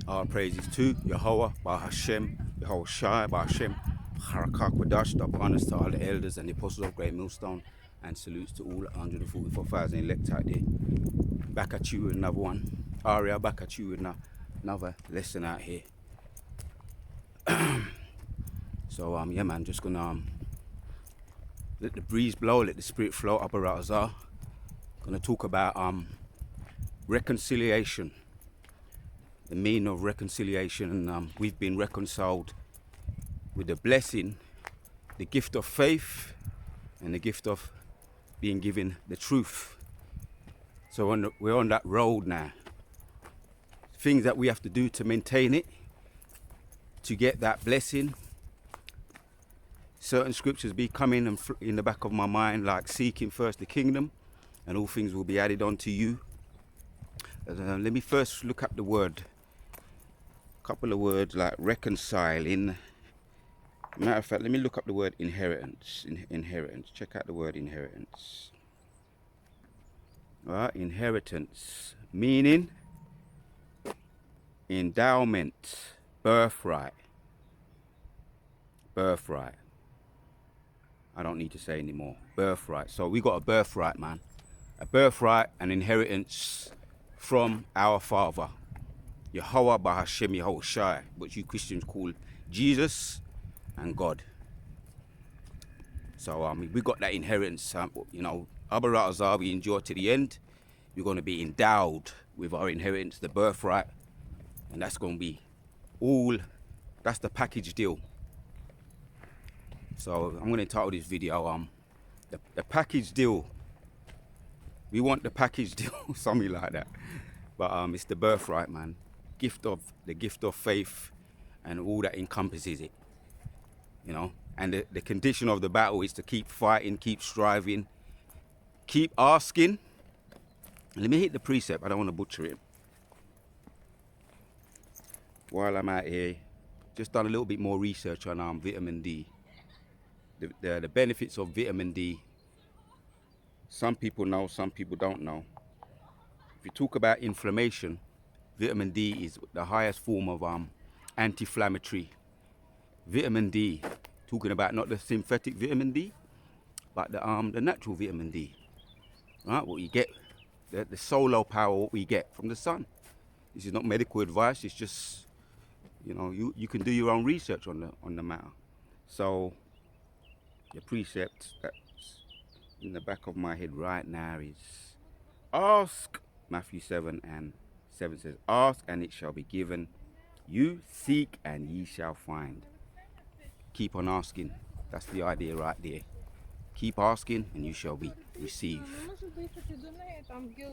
All praises to Yahweh, Bahashem, Yahweh Shai, Bahashem, Harakah Kodash, double honors to all the elders and the apostles of Great Millstone, and salutes to all 144,000 elect out there. Back at you with another one. Aria, back at you with another lesson out here. So, yeah, man, just gonna let the breeze blow, let the spirit flow, Abarazah. Gonna talk about reconciliation, the meaning of reconciliation, and we've been reconciled with the blessing, the gift of faith, and the gift of being given the truth. So we're on that road now. Things that we have to do to maintain it, to get that blessing. Certain scriptures be coming in the back of my mind, like seeking first the kingdom, and all things will be added unto you. Let me first look up the word. A couple of words like reconciling. Matter of fact, let me look up the word inheritance. Inheritance. Check out the word inheritance. All right, inheritance, meaning endowment, birthright. Birthright. I don't need to say anymore. Birthright. So we got a birthright, man. A birthright, an inheritance from our Father, Yahweh Bahashem Yahweh Shai, which you Christians call Jesus and God. So we got that inheritance, you know, Abarazah, we enjoy to the end. We're going to be endowed with our inheritance, the birthright, and that's going to be all, that's the deal. So I'm going to entitle this video, the package deal. We want the package deal, something like that. But it's the birthright, man. The gift of faith and all that encompasses it, you know. And the condition of the battle is to keep fighting, keep striving, keep asking. Let me hit the precept, I don't want to butcher it. While I'm out here, just done a little bit more research on vitamin D. The benefits of vitamin D. Some people know, some people don't know. If you talk about inflammation, vitamin D is the highest form of anti-inflammatory. Vitamin D, talking about not the synthetic vitamin D, but the natural vitamin D. Right, what you get, the solar power, what we get from the sun. This is not medical advice. It's just, you know, you can do your own research on the matter. So the precept that's in the back of my head right now is ask. Matthew 7:7 says, ask and it shall be given you, seek and ye shall find. Keep on asking. That's the idea right there. Keep asking and you shall be receive.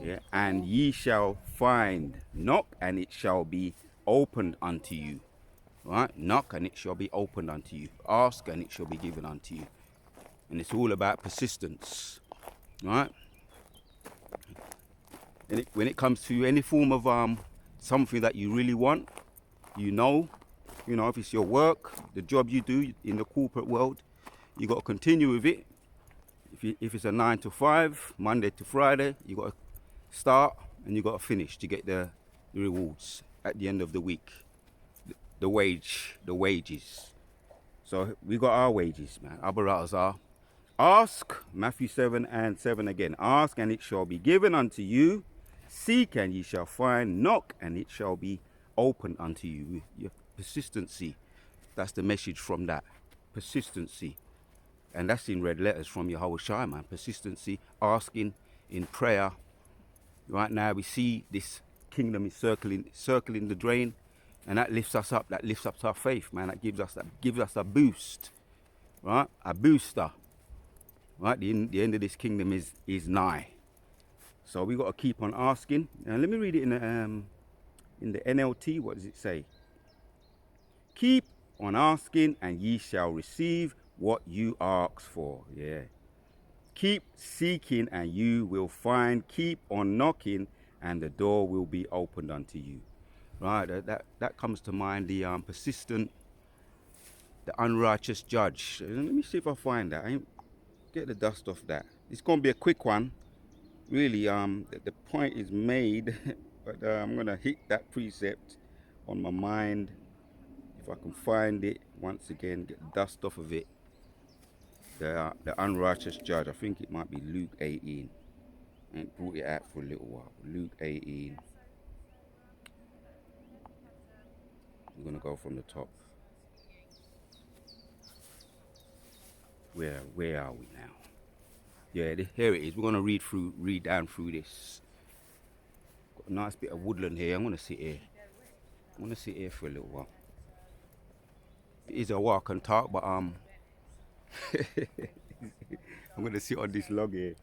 Yeah, and ye shall find. Knock and it shall be opened unto you. Right? Knock and it shall be opened unto you. Ask and it shall be given unto you. And it's all about persistence. Right? And when it comes to any form of something that you really want, you know, if it's your work, the job you do in the corporate world, you got to continue with it. If it's a 9 to 5, Monday to Friday, you got to start and you got to finish to get the rewards at the end of the week. The wages. So we got our wages, man. Abarazah. Ask, Matthew 7:7 again. Ask and it shall be given unto you. Seek and ye shall find. Knock and it shall be opened unto you. Your persistency. That's the message from that. Persistency. And that's in red letters from Yahweh Shai, man. Persistency, asking in prayer. Right now we see this kingdom is circling the drain, and that lifts us up. That lifts up our faith, man. That gives us a boost, right? A booster, right? The end of this kingdom is nigh. So we got to keep on asking. And let me read it in the NLT. What does it say? Keep on asking, and ye shall receive what you ask for. Yeah. Keep seeking and you will find. Keep on knocking and the door will be opened unto you. Right, that comes to mind, the persistent, the unrighteous judge. Let me see if I find that. Get the dust off that. It's going to be a quick one. Really, the point is made, but I'm going to hit that precept on my mind. If I can find it, once again, get the dust off of it. The unrighteous judge, I think it might be Luke 18. I ain't brought it out for a little while. Luke 18. We're going to go from the top. Where are we now? Yeah, here it is. We're going to read down through this. Got a nice bit of woodland here. I'm going to sit here. I'm going to sit here for a little while. It is a walk and talk, but I'm going to sit on this log here.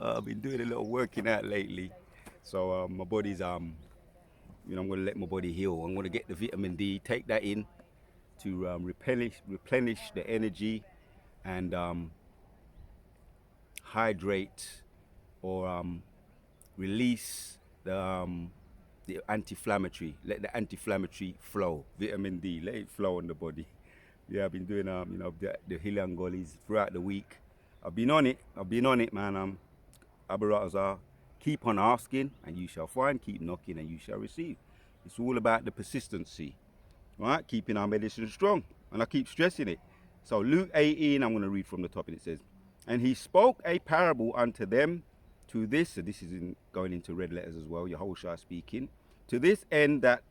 I've been doing a little working out lately, so my body's I'm going to let my body heal. I'm going to get the vitamin D, take that in to replenish the energy and hydrate or release the anti-inflammatory. Let the anti-inflammatory flow. Vitamin D, let it flow in the body. Yeah, I've been doing the Hilangolis throughout the week. I've been on it, man. Abarazar, keep on asking and you shall find, keep knocking and you shall receive. It's all about the persistency, right? Keeping our medicine strong, and I keep stressing it. So Luke 18, I'm going to read from the top, and it says, and he spoke a parable unto them to this, so this is going into red letters as well, Yahushua speaking, to this end that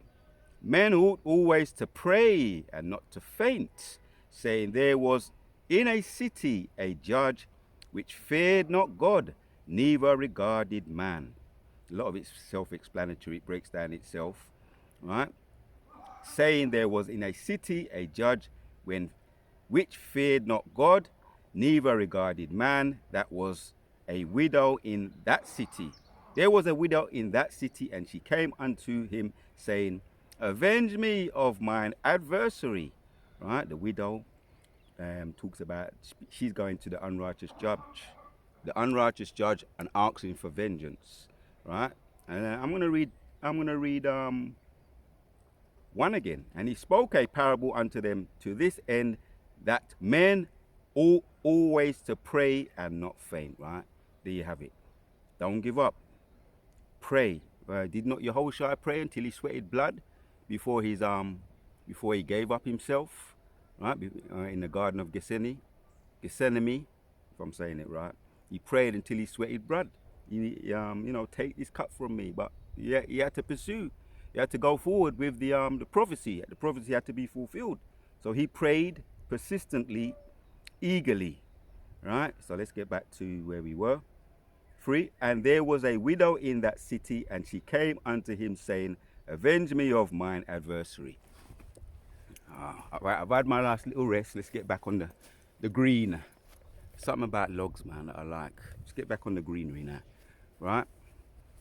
men ought always to pray and not to faint, saying there was in a city a judge which feared not God, neither regarded man. A lot of it's self-explanatory, it breaks down itself, right? Saying there was in a city a judge which feared not God, neither regarded man. That was a widow in that city. There was a widow in that city, and she came unto him, saying, avenge me of mine adversary. Right? The widow talks about she's going to the unrighteous judge, and asking for vengeance. Right? And I'm gonna read 1 again. And he spoke a parable unto them to this end, that men ought always to pray and not faint. Right? There you have it. Don't give up. Pray. Did not Yahushua pray until he sweated blood before he gave up himself? Right? In the Garden of Gethsemane, if I'm saying it right. He prayed until he sweated blood. Take this cup from me. But he had to pursue. He had to go forward with the prophecy. The prophecy had to be fulfilled. So he prayed persistently, eagerly. Right? So let's get back to where we were. 3. And there was a widow in that city, and she came unto him, saying, avenge me of mine adversary. Right, I've had my last little rest. Let's get back on the green. Something about logs, man, that I like. Let's get back on the greenery now. Right?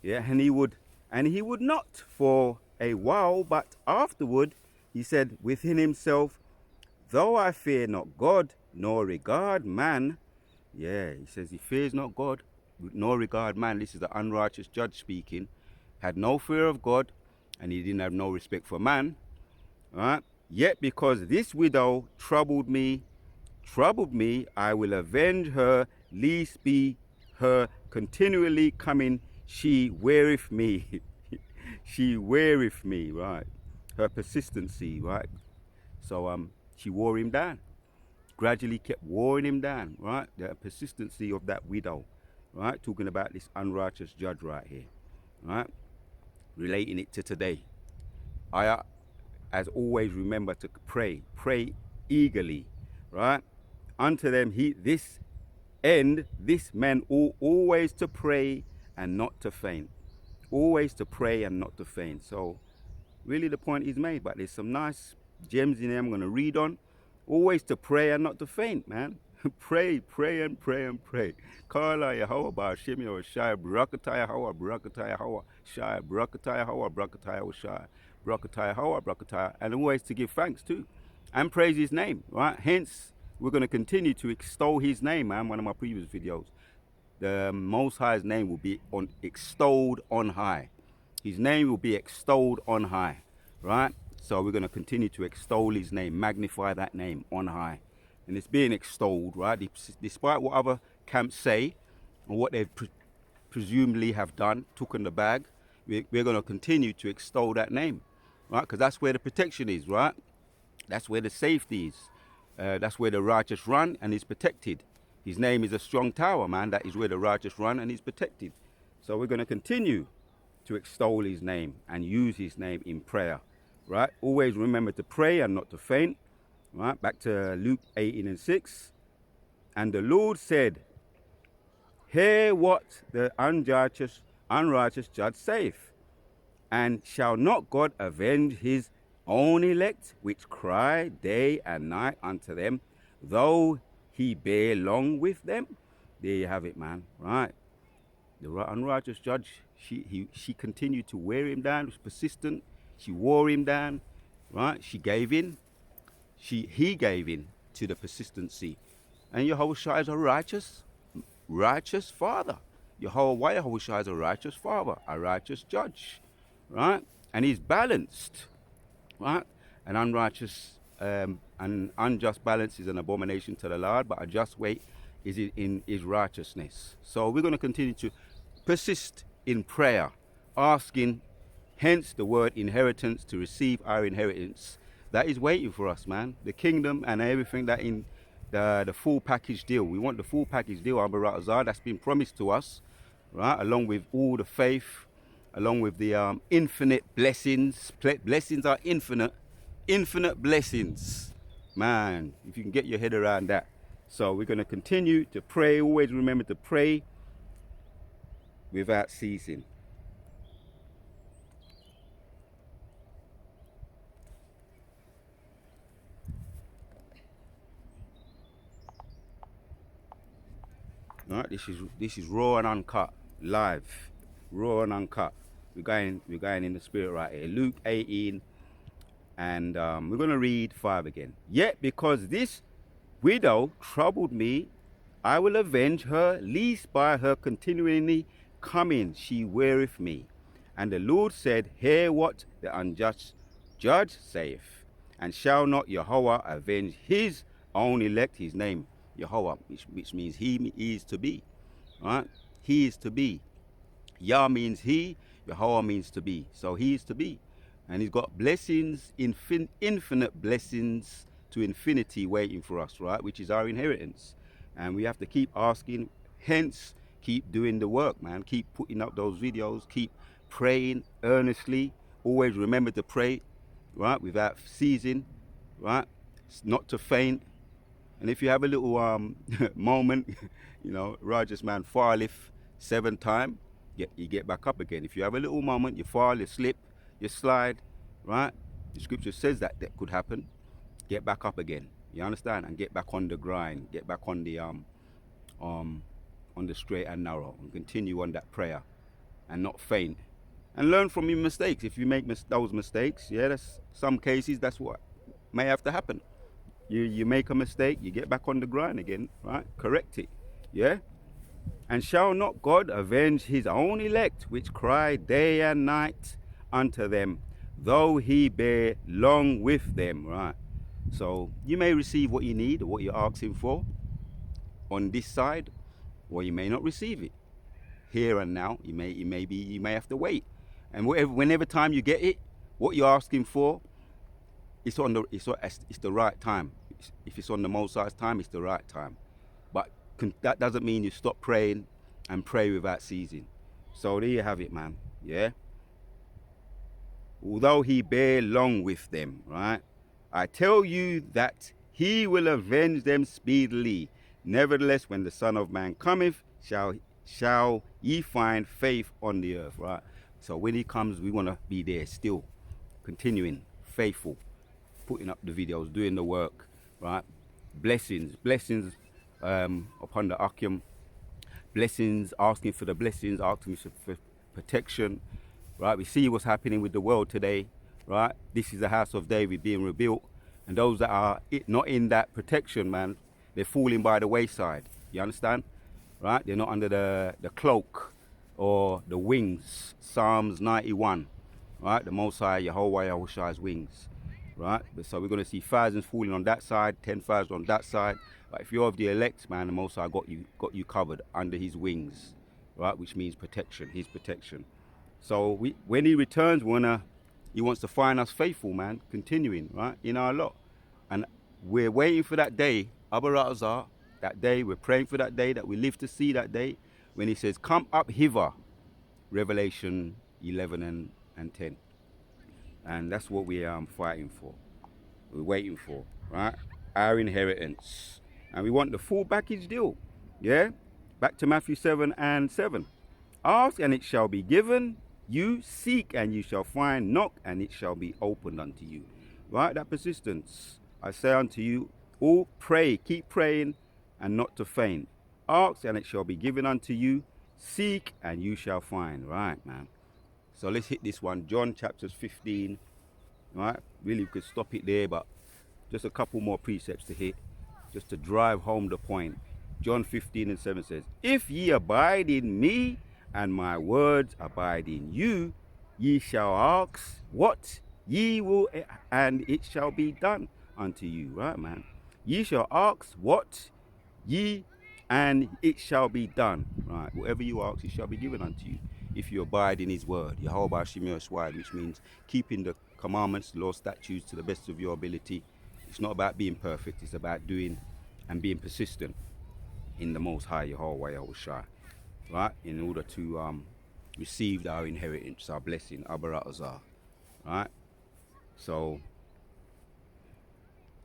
Yeah, and he would not for a while, but afterward he said within himself, though I fear not God, nor regard man. Yeah, he says he fears not God, nor regard man. This is the unrighteous judge speaking. Had no fear of God, and he didn't have no respect for man. Right? Yet because this widow troubled me, I will avenge her, lest be her continually coming. She weareth me. She weareth me, right? Her persistency, right? So she wore him down. Gradually kept wearing him down, right? The persistency of that widow, right? Talking about this unrighteous judge right here, right? Relating it to today. I, as always, remember to pray eagerly, right? Unto them this men ought always to pray and not to faint. Always to pray and not to faint. So really the point is made, but there's some nice gems in there I'm going to read on. Always to pray and not to faint, man. Pray and pray. Kala Yahweh Ba'Shem Yahushai Barakatah Yahweh Barakatah Yahweh Shai Barakatah Yahweh Barakatah Yahushai Barakatah Yahweh Barakatah, and always to give thanks too and praise his name, right? Hence we're going to continue to extol his name, man. One of my previous videos, the Most High's name will be extolled on high. His name will be extolled on high, right? So we're going to continue to extol his name, magnify that name on high. And it's being extolled, right? Despite what other camps say, or what they presumably have done, took in the bag, we're going to continue to extol that name, right? Because that's where the protection is, right? That's where the safety is. That's where the righteous run and is protected. His name is a strong tower, man. That is where the righteous run and is protected. So we're going to continue to extol his name and use his name in prayer, right? Always remember to pray and not to faint, right? Back to Luke 18:6. And the Lord said, hear what the unrighteous judge saith, and shall not God avenge his own elect, which cry day and night unto them, though he bear long with them? There you have it, man, right? The unrighteous judge, she continued to wear him down, was persistent. She wore him down, right? She gave in. He gave in to the persistency. And Yahushua is a righteous father. Yahushua is a righteous father, a righteous judge, right? And he's balanced, right? An unjust balance is an abomination to the Lord, but a just weight is in his righteousness. So we're going to continue to persist in prayer, asking, hence the word inheritance, to receive our inheritance. That is waiting for us, man. The kingdom and everything that in the full package deal. We want the full package deal, Abaratazar, that's been promised to us, right? Along with all the faith, along with the infinite blessings. Blessings are infinite blessings, man. If you can get your head around that. So we're going to continue to pray. Always remember to pray without ceasing. All right, this is raw and uncut, live, raw and uncut. We're going in the spirit right here. Luke 18, and we're going to read 5 again. Yet because this widow troubled me, I will avenge her, lest by her continually coming she weareth me. And the Lord said, hear what the unjust judge saith, and shall not Yahweh avenge his own elect? His name Yahweh, which means he is to be, right? He is to be. Yah means he, Yahweh means to be. So he is to be. And he's got blessings, infinite blessings to infinity waiting for us, right? Which is our inheritance. And we have to keep asking, hence keep doing the work, man. Keep putting up those videos, keep praying earnestly. Always remember to pray, right? Without ceasing, right? Not to faint. And if you have a little moment, you know, righteous man falleth 7 times, you get back up again. If you have a little moment, you fall, you slip, you slide, right? The scripture says that could happen. Get back up again. You understand? And get back on the grind. Get back on the straight and narrow, and continue on that prayer, and not faint. And learn from your mistakes. If you make those mistakes, yeah, that's some cases. That's what may have to happen. You make a mistake, you get back on the grind again, right? Correct it, yeah? And shall not God avenge his own elect, which cry day and night unto them, though he bear long with them, right? So you may receive what you need or what you're asking for on this side, or you may not receive it here and now. You may have to wait. And whenever time you get it, what you're asking for, it's the right time. If it's on the Most High's time, it's the right time. But that doesn't mean you stop praying and pray without ceasing. So there you have it, man. Yeah. Although he bear long with them, right? I tell you that he will avenge them speedily. Nevertheless, when the Son of Man cometh, shall ye find faith on the earth, right? So when he comes, we want to be there still, continuing, faithful, putting up the videos, doing the work, right? Blessings upon the Akim, blessings, asking for the blessings, asking for protection, right? We see what's happening with the world today, right? This is the house of David being rebuilt, and those that are not in that protection, man, they're falling by the wayside. You understand? Right? They're not under the cloak or the wings. Psalms 91, right? The Most High, Yahushua's wings, right? So we're going to see thousands falling on that side, 10,000 on that side. But if you're of the elect, man, the Most High got you covered under his wings, right? Which means protection, his protection. So when he returns, he wants to find us faithful, man, continuing, right, in our lot. And we're waiting for that day, Abba Ratazar, that day, we're praying for that day, that we live to see that day, when he says, come up hither, Revelation 11 and 10. And that's what we are fighting for. We're waiting for, right? Our inheritance. And we want the full package deal, yeah? Back to Matthew 7 and 7. Ask and it shall be given you, seek and you shall find, knock and it shall be opened unto you. Right, that persistence. I say unto you, all pray, keep praying and not to faint. Ask and it shall be given unto you, seek and you shall find. Right, man. So let's hit this one, John chapters 15. Right, really we could stop it there, but just a couple more precepts to hit, just to drive home the point. John 15 and 7 says, if ye abide in me, and my words abide in you, ye shall ask what ye will, and it shall be done unto you. Right, man? Ye shall ask what ye, and it shall be done. Right, whatever you ask, it shall be given unto you. If you abide in his word, Yehovah Shemir Swad, which means keeping the commandments, law, statutes to the best of your ability. It's not about being perfect, it's about doing and being persistent in the Most High Yehovah Yahushua, right, in order to receive our inheritance, our blessing, Abba Ratazar, right? So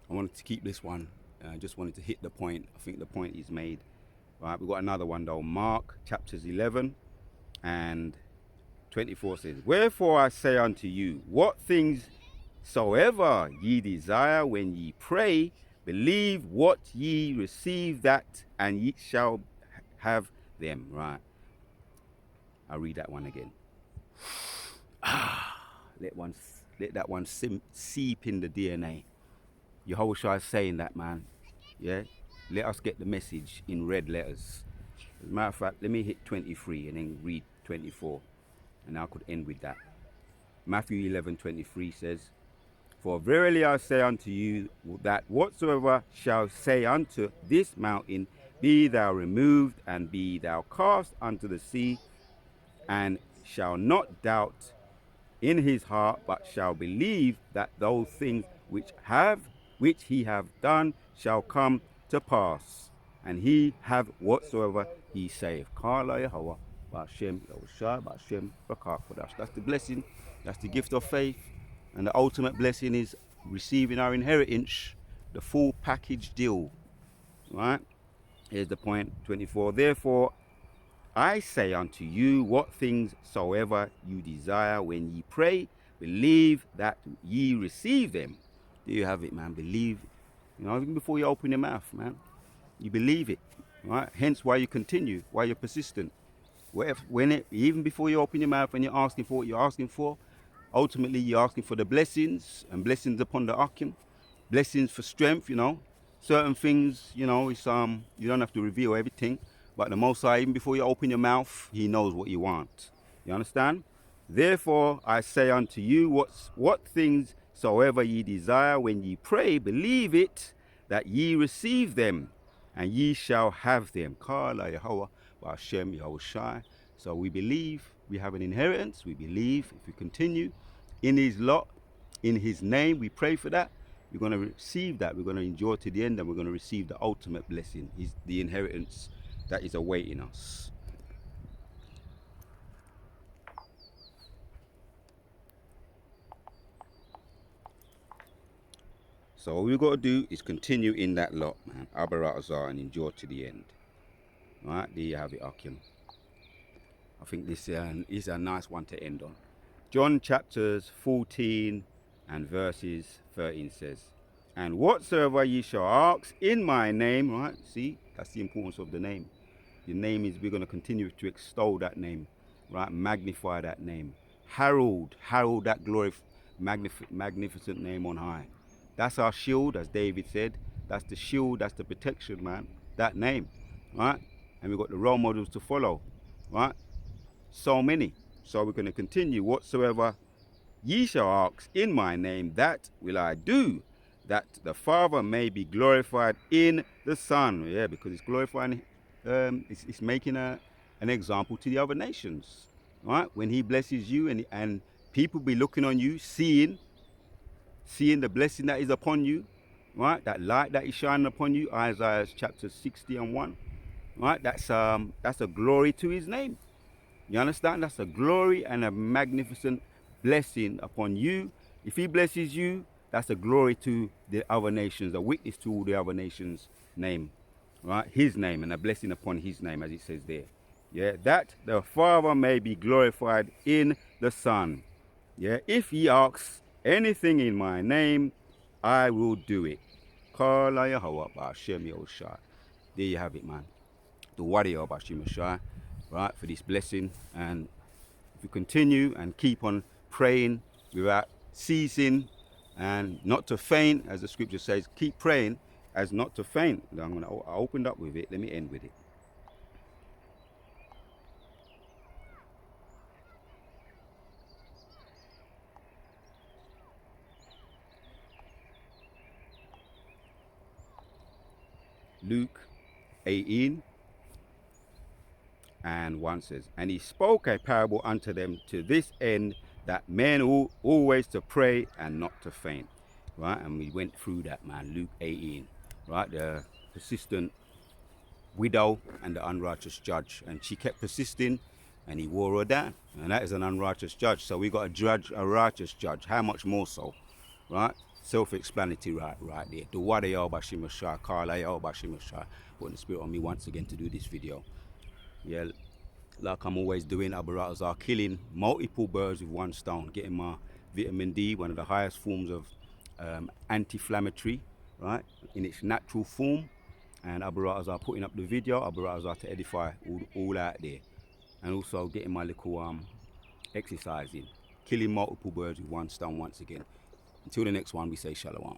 I wanted to keep this one. I just wanted to hit the point. I think the point is made, right? We've got another one though. Mark chapters 11 and 24 says, wherefore I say unto you, what things soever ye desire when ye pray, believe what ye receive that, and ye shall have them. Right, I'll read that one again. Let that one seep in the DNA. Yehoshua is saying that, man. Yeah, let us get the message in red letters. As a matter of fact, let me hit 23 and then read 24, and I could end with that. Matthew 11:23 says, for verily I say unto you, that whatsoever shall say unto this mountain, be thou removed, and be thou cast unto the sea, and shall not doubt in his heart, but shall believe that those things which he have done shall come to pass, and he have whatsoever he saith. That's the blessing, that's the gift of faith, and the ultimate blessing is receiving our inheritance, the full package deal. Right? Here's the point, 24. Therefore I say unto you, what things soever you desire when ye pray, believe that ye receive them. There you have it, man. Believe, even before you open your mouth, man, you believe it, right? Hence why you continue, why you're persistent. Even before you open your mouth and you're asking for what you're asking for, ultimately you're asking for the blessings, and blessings upon the Akim, blessings for strength, certain things, it's you don't have to reveal everything. But the Most High, even before you open your mouth, he knows what you want. You understand? Therefore, I say unto you, what things soever ye desire when ye pray, believe it, that ye receive them, and ye shall have them. Kala Yehovah, Hashem Yahushai. So we believe we have an inheritance. We believe if we continue in his lot, in his name, we pray for that. We're going to receive that. We're going to enjoy to the end, and we're going to receive the ultimate blessing, the inheritance that is awaiting us. So all we've got to do is continue in that lot, man. Abba Ratazar, and endure to the end. Right, there you have it, Akim. I think this is a nice one to end on. John chapters 14 and verses 13 says, and whatsoever ye shall ask in my name, right? See, that's the importance of the name. The name is, we're going to continue to extol that name, right? Magnify that name. Herald that glory, magnificent name on high. That's our shield, as David said. That's the shield, that's the protection, man. That name, right? And we've got the role models to follow, right? So many. So we're going to continue. Whatsoever ye shall ask in my name, that will I do, that the Father may be glorified in the Son. Yeah, because it's glorifying, it's making an example to the other nations. right? When he blesses you and people be looking on you, seeing the blessing that is upon you, right? That light that is shining upon you, Isaiah chapter 60 and 1, right? That's a glory to his name. You understand? That's a glory and a magnificent blessing upon you. If he blesses you, that's a glory to the other nations, a witness to all the other nations' name, right? His name, and a blessing upon his name, as it says there. Yeah, that the Father may be glorified in the Son. Yeah, if he asks anything in my name, I will do it. Kala Yahweh B'Hashem Yahushua. There you have it, man. The warrior B'Hashem Yahushua, right, for this blessing. And if you continue and keep on praying without ceasing and not to faint, as the scripture says, keep praying as not to faint. I opened up with it. Let me end with it. Luke 18 and 1 says, and he spoke a parable unto them to this end, that men ought always to pray and not to faint. Right, and we went through that, man. Luke 18, right, the persistent widow and the unrighteous judge, and she kept persisting and he wore her down, and that is an unrighteous judge. So we got to judge a righteous judge. How much more so, right? Self-explanatory right there. The word of B'Hashem Yahushua, Kala B'Hashem Yahushua, putting the spirit on me once again to do this video. Yeah, like I'm always doing, Abu Ratazar, killing multiple birds with one stone, getting my vitamin D, one of the highest forms of anti-inflammatory, right, in its natural form. And Abu Ratazar putting up the video, Abu Ratazar to edify all out there. And also getting my little exercising, killing multiple birds with one stone once again. Until the next one, we say shalom.